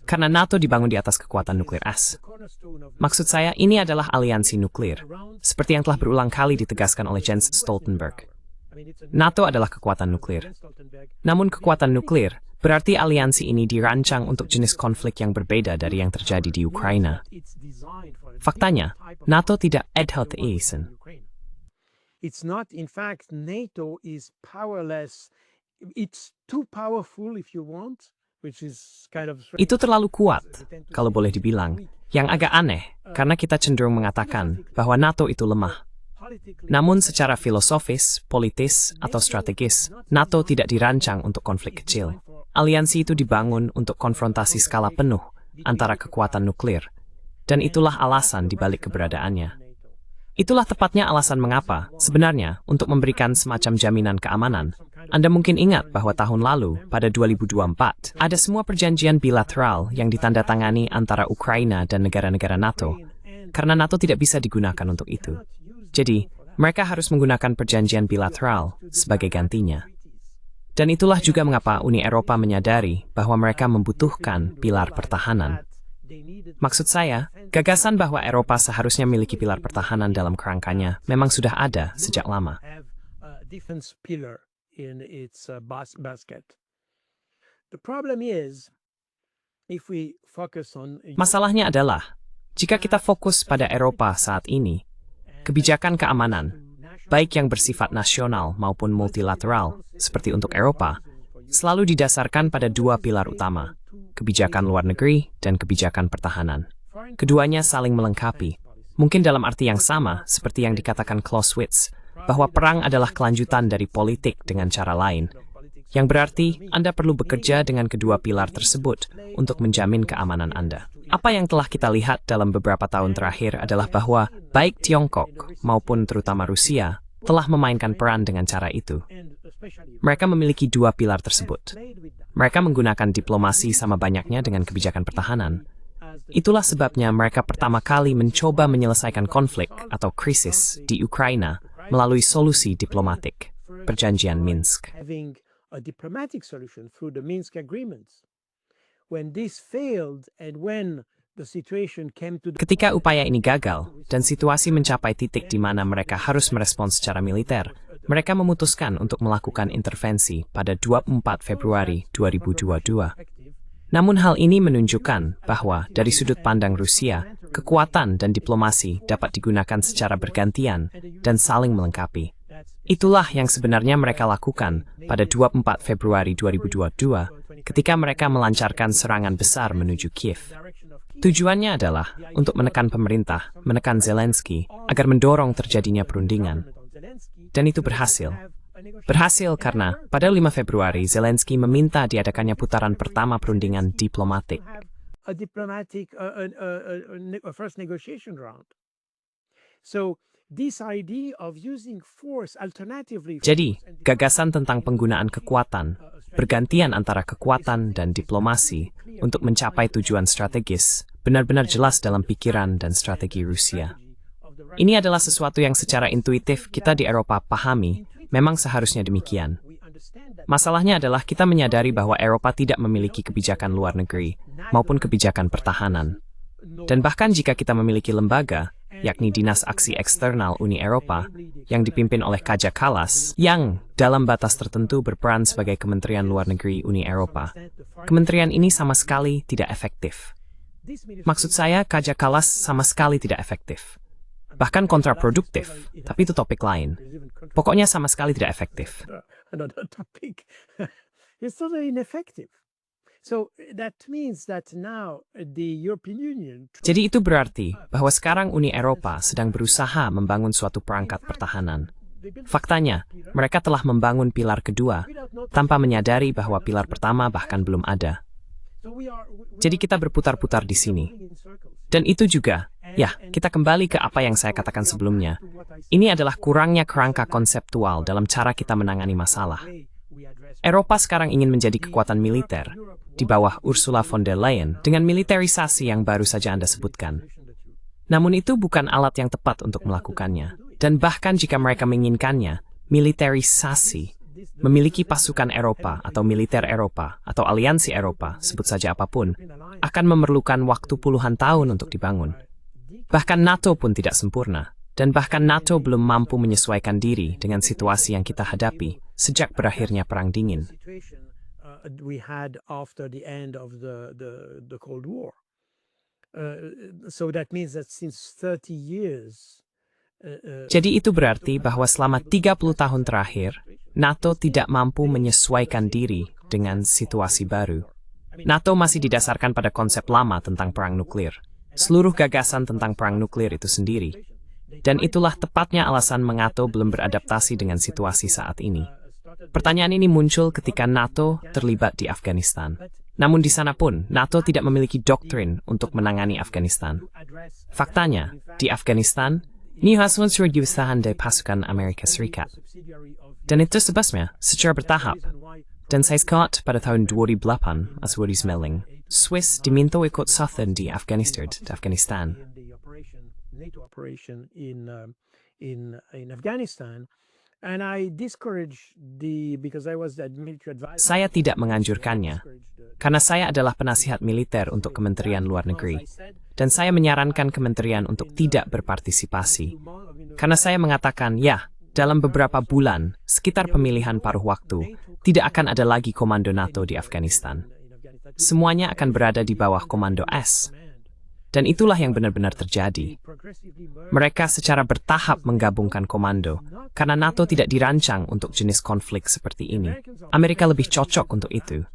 karena NATO dibangun di atas kekuatan nuklir as. Maksud saya, ini adalah aliansi nuklir, seperti yang telah berulang kali ditegaskan oleh Jens Stoltenberg. NATO adalah kekuatan nuklir. Namun kekuatan nuklir berarti aliansi ini dirancang untuk jenis konflik yang berbeda dari yang terjadi di Ukraina. Faktanya, NATO tidak adheten. It's not, in fact, NATO is powerless. It's too powerful, if you want, which is kind of... Itu terlalu kuat, kalau boleh dibilang. Yang agak aneh, karena kita cenderung mengatakan bahwa NATO itu lemah. Namun secara filosofis, politis, atau strategis, NATO tidak dirancang untuk konflik kecil. Aliansi itu dibangun untuk konfrontasi skala penuh antara kekuatan nuklir. Dan itulah alasan dibalik keberadaannya. Itulah tepatnya alasan mengapa, sebenarnya, untuk memberikan semacam jaminan keamanan. Anda mungkin ingat bahwa tahun lalu, pada 2024, ada semua perjanjian bilateral yang ditandatangani antara Ukraina dan negara-negara NATO, karena NATO tidak bisa digunakan untuk itu. Jadi, mereka harus menggunakan perjanjian bilateral sebagai gantinya. Dan itulah juga mengapa Uni Eropa menyadari bahwa mereka membutuhkan pilar pertahanan. Maksud saya, gagasan bahwa Eropa seharusnya memiliki pilar pertahanan dalam kerangkanya memang sudah ada sejak lama. Masalahnya adalah, jika kita fokus pada Eropa saat ini, kebijakan keamanan, baik yang bersifat nasional maupun multilateral, seperti untuk Eropa, selalu didasarkan pada dua pilar utama, kebijakan luar negeri dan kebijakan pertahanan. Keduanya saling melengkapi, mungkin dalam arti yang sama seperti yang dikatakan Clausewitz, bahwa perang adalah kelanjutan dari politik dengan cara lain, yang berarti Anda perlu bekerja dengan kedua pilar tersebut untuk menjamin keamanan Anda. Apa yang telah kita lihat dalam beberapa tahun terakhir adalah bahwa baik Tiongkok maupun terutama Rusia telah memainkan peran dengan cara itu. Mereka memiliki dua pilar tersebut. Mereka menggunakan diplomasi sama banyaknya dengan kebijakan pertahanan. Itulah sebabnya mereka pertama kali mencoba menyelesaikan konflik atau krisis di Ukraina melalui solusi diplomatik, Perjanjian Minsk. A diplomatic solution through the Minsk agreements. When this failed and when the situation came to the... Ketika upaya ini gagal dan situasi mencapai titik di mana mereka harus merespons secara militer, mereka memutuskan untuk melakukan intervensi pada 24 Februari 2022. Namun hal ini menunjukkan bahwa dari sudut pandang Rusia, kekuatan dan diplomasi dapat digunakan secara bergantian dan saling melengkapi. Itulah yang sebenarnya mereka lakukan pada 24 Februari 2022 ketika mereka melancarkan serangan besar menuju Kiev. Tujuannya adalah untuk menekan pemerintah, menekan Zelensky, agar mendorong terjadinya perundingan. Dan itu berhasil. Berhasil karena pada 5 Februari Zelensky meminta diadakannya putaran pertama perundingan diplomatik. A first negotiation round. So this idea of using force alternatively. Jadi, gagasan tentang penggunaan kekuatan, bergantian antara kekuatan dan diplomasi untuk mencapai tujuan strategis, benar-benar jelas dalam pikiran dan strategi Rusia. Ini adalah sesuatu yang secara intuitif kita di Eropa pahami, memang seharusnya demikian. Masalahnya adalah kita menyadari bahwa Eropa tidak memiliki kebijakan luar negeri maupun kebijakan pertahanan. Dan bahkan jika kita memiliki lembaga, yakni Dinas Aksi Eksternal Uni Eropa, yang dipimpin oleh Kaja Kallas, yang dalam batas tertentu berperan sebagai Kementerian Luar Negeri Uni Eropa. Kementerian ini sama sekali tidak efektif. Maksud saya, Kaja Kallas sama sekali tidak efektif. Bahkan kontraproduktif, tapi itu topik lain. Pokoknya sama sekali tidak efektif. Another topic. It's totally ineffective. So that means that now the European Union. Jadi itu berarti bahwa sekarang Uni Eropa sedang berusaha membangun suatu perangkat pertahanan. Faktanya, mereka telah membangun pilar kedua tanpa menyadari bahwa pilar pertama bahkan belum ada. Jadi kita berputar-putar di sini. Dan itu juga, ya, kita kembali ke apa yang saya katakan sebelumnya. Ini adalah kurangnya kerangka konseptual dalam cara kita menangani masalah. Eropa sekarang ingin menjadi kekuatan militer di bawah Ursula von der Leyen dengan militerisasi yang baru saja Anda sebutkan. Namun itu bukan alat yang tepat untuk melakukannya. Dan bahkan jika mereka menginginkannya, militerisasi, memiliki pasukan Eropa atau militer Eropa atau aliansi Eropa, sebut saja apapun, akan memerlukan waktu puluhan tahun untuk dibangun. Bahkan NATO pun tidak sempurna. Dan bahkan NATO belum mampu menyesuaikan diri dengan situasi yang kita hadapi sejak berakhirnya Perang Dingin. We had after the end of the Cold War. So that means that since 30 years. Jadi itu berarti bahwa selama 30 tahun terakhir, NATO tidak mampu menyesuaikan diri dengan situasi baru. NATO masih didasarkan pada konsep lama tentang perang nuklir. Seluruh gagasan tentang perang nuklir itu sendiri. Dan itulah tepatnya alasan mengapa belum beradaptasi dengan situasi saat ini. Pertanyaan ini muncul ketika NATO terlibat di Afghanistan. Namun di sana pun, NATO tidak memiliki doktrin untuk menangani Afghanistan. Faktanya, di Afghanistan, ini hasil usahaan dari pasukan Amerika Serikat. Dan itu sebabnya, secara bertahap. Dan saya sekat pada tahun 2008, Aswadi Smelling, Swiss diminta ikut serta di Afghanistan. NATO operation in Afghanistan, and I discouraged because I was the military advisor. Saya tidak menganjurkannya, karena saya adalah penasihat militer untuk Kementerian Luar Negeri, dan saya menyarankan Kementerian untuk tidak berpartisipasi. Karena saya mengatakan, ya, dalam beberapa bulan, sekitar pemilihan paruh waktu, tidak akan ada lagi komando NATO di Afghanistan. Semuanya akan berada di bawah komando S. Dan itulah yang benar-benar terjadi. Mereka secara bertahap menggabungkan komando, karena NATO tidak dirancang untuk jenis konflik seperti ini. Amerika lebih cocok untuk itu.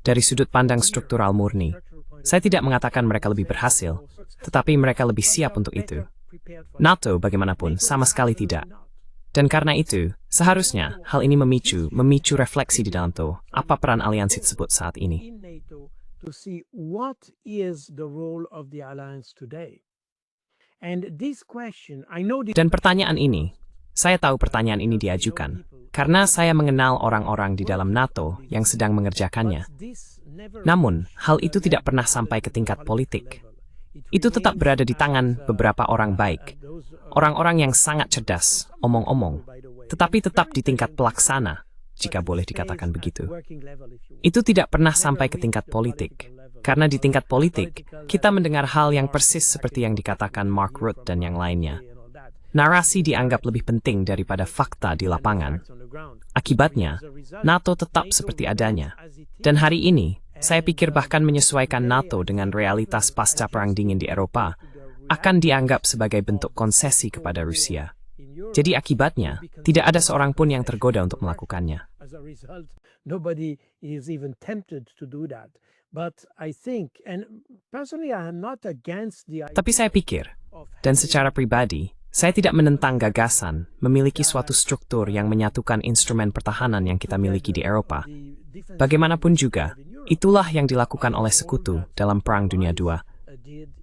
Dari sudut pandang struktural murni, saya tidak mengatakan mereka lebih berhasil, tetapi mereka lebih siap untuk itu. NATO bagaimanapun sama sekali tidak. Dan karena itu, seharusnya hal ini memicu refleksi di dalam NATO, apa peran aliansi tersebut saat ini. To see what is the role of the alliance today. And this question, I know Dan pertanyaan ini, saya tahu pertanyaan ini diajukan, karena saya mengenal orang-orang di dalam NATO yang sedang mengerjakannya. Namun, hal itu tidak pernah sampai ke tingkat politik. Itu tetap berada di tangan beberapa orang baik, orang-orang yang sangat cerdas, omong-omong, tetapi tetap di tingkat pelaksana, jika boleh dikatakan begitu. Itu tidak pernah sampai ke tingkat politik, karena di tingkat politik, kita mendengar hal yang persis seperti yang dikatakan Mark Rutte dan yang lainnya. Narasi dianggap lebih penting daripada fakta di lapangan. Akibatnya, NATO tetap seperti adanya. Dan hari ini, saya pikir bahkan menyesuaikan NATO dengan realitas pasca Perang Dingin di Eropa akan dianggap sebagai bentuk konsesi kepada Rusia. Jadi akibatnya, tidak ada seorang pun yang tergoda untuk melakukannya. Nobody is even tempted to do that. But I think, and personally I am not against the idea. Tapi saya pikir, dan secara pribadi, saya tidak menentang gagasan memiliki suatu struktur yang menyatukan instrumen pertahanan yang kita miliki di Eropa. Bagaimanapun juga, itulah yang dilakukan oleh sekutu dalam Perang Dunia II.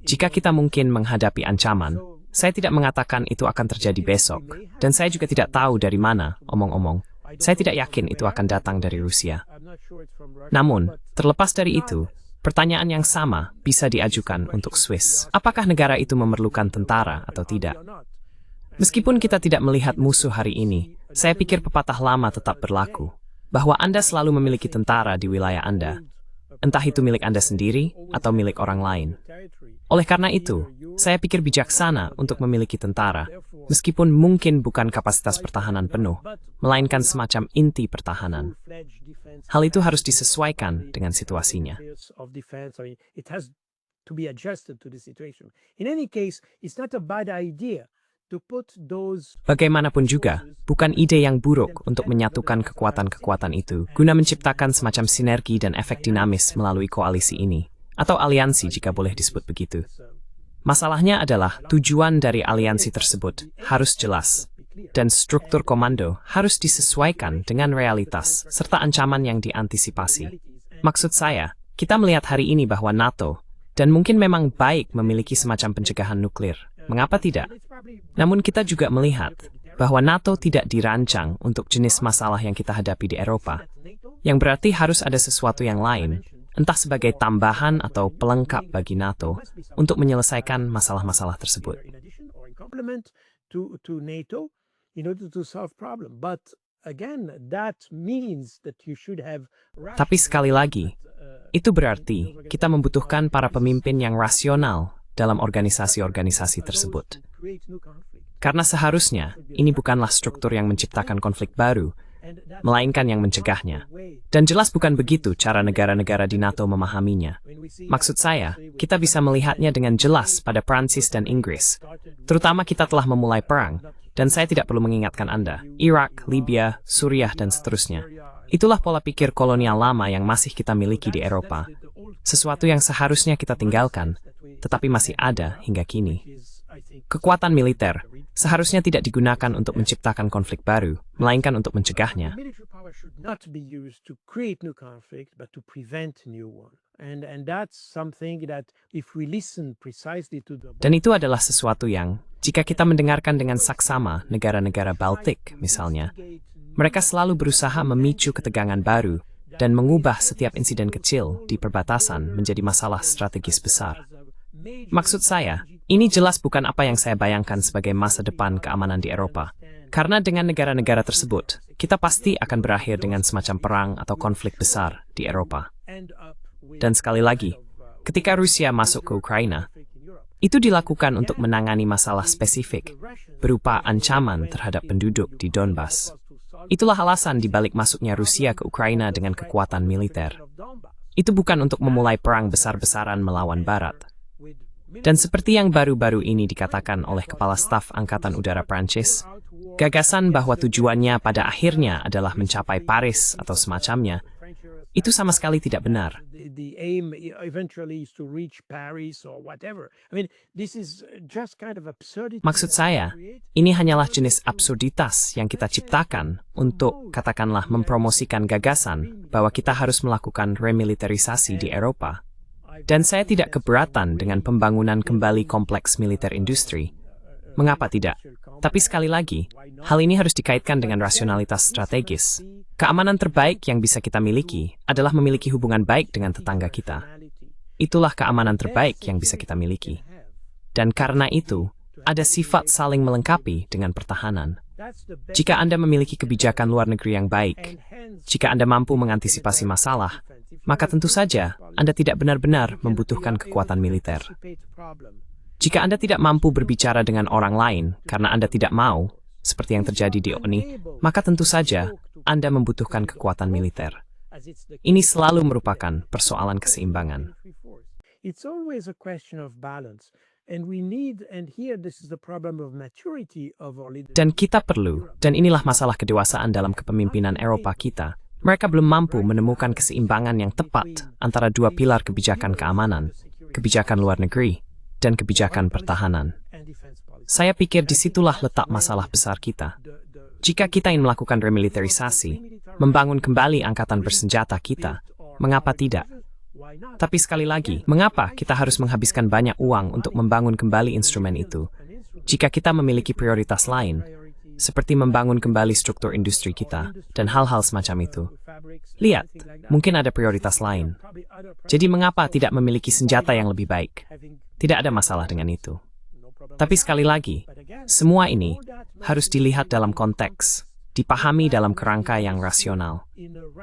Jika kita mungkin menghadapi ancaman, Saya tidak mengatakan itu akan terjadi besok, dan saya juga tidak tahu dari mana, omong-omong. Saya tidak yakin itu akan datang dari Rusia. Namun, terlepas dari itu, pertanyaan yang sama bisa diajukan untuk Swiss. Apakah negara itu memerlukan tentara atau tidak? Meskipun kita tidak melihat musuh hari ini, saya pikir pepatah lama tetap berlaku, bahwa Anda selalu memiliki tentara di wilayah Anda, entah itu milik Anda sendiri atau milik orang lain. Oleh karena itu, saya pikir bijaksana untuk memiliki tentara, meskipun mungkin bukan kapasitas pertahanan penuh, melainkan semacam inti pertahanan. Hal itu harus disesuaikan dengan situasinya. Bagaimanapun juga, bukan ide yang buruk untuk menyatukan kekuatan-kekuatan itu guna menciptakan semacam sinergi dan efek dinamis melalui koalisi ini, atau aliansi jika boleh disebut begitu. Masalahnya adalah tujuan dari aliansi tersebut harus jelas, dan struktur komando harus disesuaikan dengan realitas serta ancaman yang diantisipasi. Maksud saya, kita melihat hari ini bahwa NATO, dan mungkin memang baik memiliki semacam pencegahan nuklir. Mengapa tidak? Namun kita juga melihat bahwa NATO tidak dirancang untuk jenis masalah yang kita hadapi di Eropa, yang berarti harus ada sesuatu yang lain, entah sebagai tambahan atau pelengkap bagi NATO untuk menyelesaikan masalah-masalah tersebut. Tapi sekali lagi, itu berarti kita membutuhkan para pemimpin yang rasional dalam organisasi-organisasi tersebut. Karena seharusnya ini bukanlah struktur yang menciptakan konflik baru, melainkan yang mencegahnya. Dan jelas bukan begitu cara negara-negara di NATO memahaminya. Maksud saya, kita bisa melihatnya dengan jelas pada Prancis dan Inggris. Terutama kita telah memulai perang, dan saya tidak perlu mengingatkan Anda, Irak, Libya, Suriah, dan seterusnya. Itulah pola pikir kolonial lama yang masih kita miliki di Eropa. Sesuatu yang seharusnya kita tinggalkan, tetapi masih ada hingga kini. Kekuatan militer seharusnya tidak digunakan untuk menciptakan konflik baru, melainkan untuk mencegahnya. Dan itu adalah sesuatu yang, jika kita mendengarkan dengan saksama negara-negara Baltik, misalnya, mereka selalu berusaha memicu ketegangan baru dan mengubah setiap insiden kecil di perbatasan menjadi masalah strategis besar. Maksud saya, ini jelas bukan apa yang saya bayangkan sebagai masa depan keamanan di Eropa. Karena dengan negara-negara tersebut, kita pasti akan berakhir dengan semacam perang atau konflik besar di Eropa. Dan sekali lagi, ketika Rusia masuk ke Ukraina, itu dilakukan untuk menangani masalah spesifik, berupa ancaman terhadap penduduk di Donbas. Itulah alasan dibalik masuknya Rusia ke Ukraina dengan kekuatan militer. Itu bukan untuk memulai perang besar-besaran melawan Barat. Dan seperti yang baru-baru ini dikatakan oleh Kepala Staf Angkatan Udara Prancis, gagasan bahwa tujuannya pada akhirnya adalah mencapai Paris atau semacamnya, itu sama sekali tidak benar. Maksud saya, ini hanyalah jenis absurditas yang kita ciptakan untuk, katakanlah, mempromosikan gagasan bahwa kita harus melakukan remilitarisasi di Eropa. Dan saya tidak keberatan dengan pembangunan kembali kompleks militer industri. Mengapa tidak? Tapi sekali lagi, hal ini harus dikaitkan dengan rasionalitas strategis. Keamanan terbaik yang bisa kita miliki adalah memiliki hubungan baik dengan tetangga kita. Itulah keamanan terbaik yang bisa kita miliki. Dan karena itu, ada sifat saling melengkapi dengan pertahanan. Jika Anda memiliki kebijakan luar negeri yang baik, jika Anda mampu mengantisipasi masalah, maka tentu saja Anda tidak benar-benar membutuhkan kekuatan militer. Jika Anda tidak mampu berbicara dengan orang lain karena Anda tidak mau, seperti yang terjadi di ONI, maka tentu saja Anda membutuhkan kekuatan militer. Ini selalu merupakan persoalan keseimbangan. Dan kita perlu, dan inilah masalah kedewasaan dalam kepemimpinan Eropa kita, mereka belum mampu menemukan keseimbangan yang tepat antara dua pilar kebijakan keamanan, kebijakan luar negeri, dan kebijakan pertahanan. Saya pikir disitulah letak masalah besar kita. Jika kita ingin melakukan remilitarisasi, membangun kembali angkatan bersenjata kita, mengapa tidak? Tapi sekali lagi, mengapa kita harus menghabiskan banyak uang untuk membangun kembali instrumen itu? Jika kita memiliki prioritas lain, seperti membangun kembali struktur industri kita dan hal-hal semacam itu. Lihat, mungkin ada prioritas lain. Jadi mengapa tidak memiliki senjata yang lebih baik? Tidak ada masalah dengan itu. Tapi sekali lagi, semua ini harus dilihat dalam konteks, dipahami dalam kerangka yang rasional.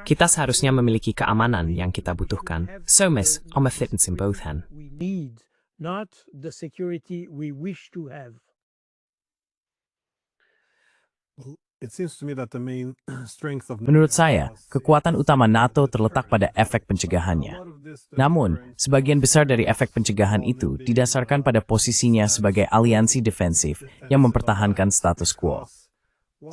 Kita seharusnya memiliki keamanan yang kita butuhkan. So, miss, on a fitness in both hand. We need, not the security we wish to have. It seems to me that the main strength of Menurut saya, kekuatan utama NATO terletak pada efek pencegahannya. Namun, sebagian besar dari efek pencegahan itu didasarkan pada posisinya sebagai aliansi defensif yang mempertahankan status quo.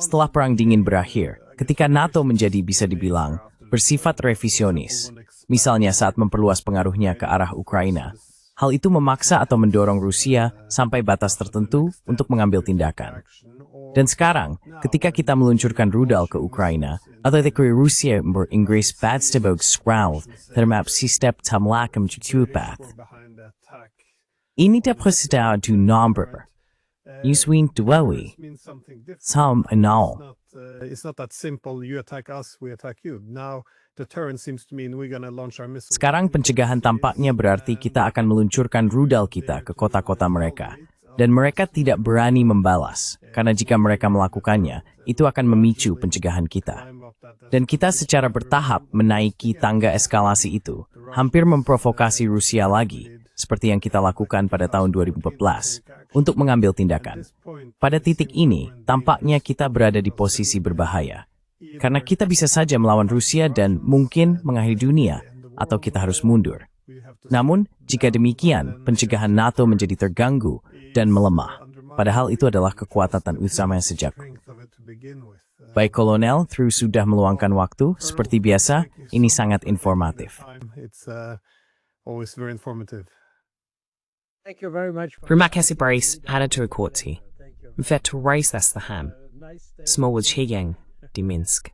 Setelah Perang Dingin berakhir, ketika NATO menjadi bisa dibilang bersifat revisionis, misalnya saat memperluas pengaruhnya ke arah Ukraina, hal itu memaksa atau mendorong Rusia sampai batas tertentu untuk mengambil tindakan. Dan sekarang, ketika kita meluncurkan rudal ke Ukraina, atau Rusia beringgris badstebog skrawd terhadap sistem tamlakam cucupat. Ini dapat du nomor. Yuswin duawi. Sam anal. It's not that simple. You attack us, we attack you. Now, deterrent seems to mean we're going to launch our missiles. Sekarang pencegahan tampaknya berarti kita akan meluncurkan rudal kita ke kota-kota mereka. Dan mereka tidak berani membalas, karena jika mereka melakukannya, itu akan memicu pencegahan kita. Dan kita secara bertahap menaiki tangga eskalasi itu, hampir memprovokasi Rusia lagi, seperti yang kita lakukan pada tahun 2014, untuk mengambil tindakan. Pada titik ini, tampaknya kita berada di posisi berbahaya, karena kita bisa saja melawan Rusia dan mungkin mengakhiri dunia, atau kita harus mundur. Namun, jika demikian, pencegahan NATO menjadi terganggu dan melemah. Padahal itu adalah kekuatan utama sejak. Baik Kolonel, Thru sudah meluangkan waktu. Seperti biasa, ini sangat informatif. Always very informative. Thank you very much. Terima kasih Paris, ada tu kuatsi. Vet race that's the ham. Small with Chigeng, di Minsk.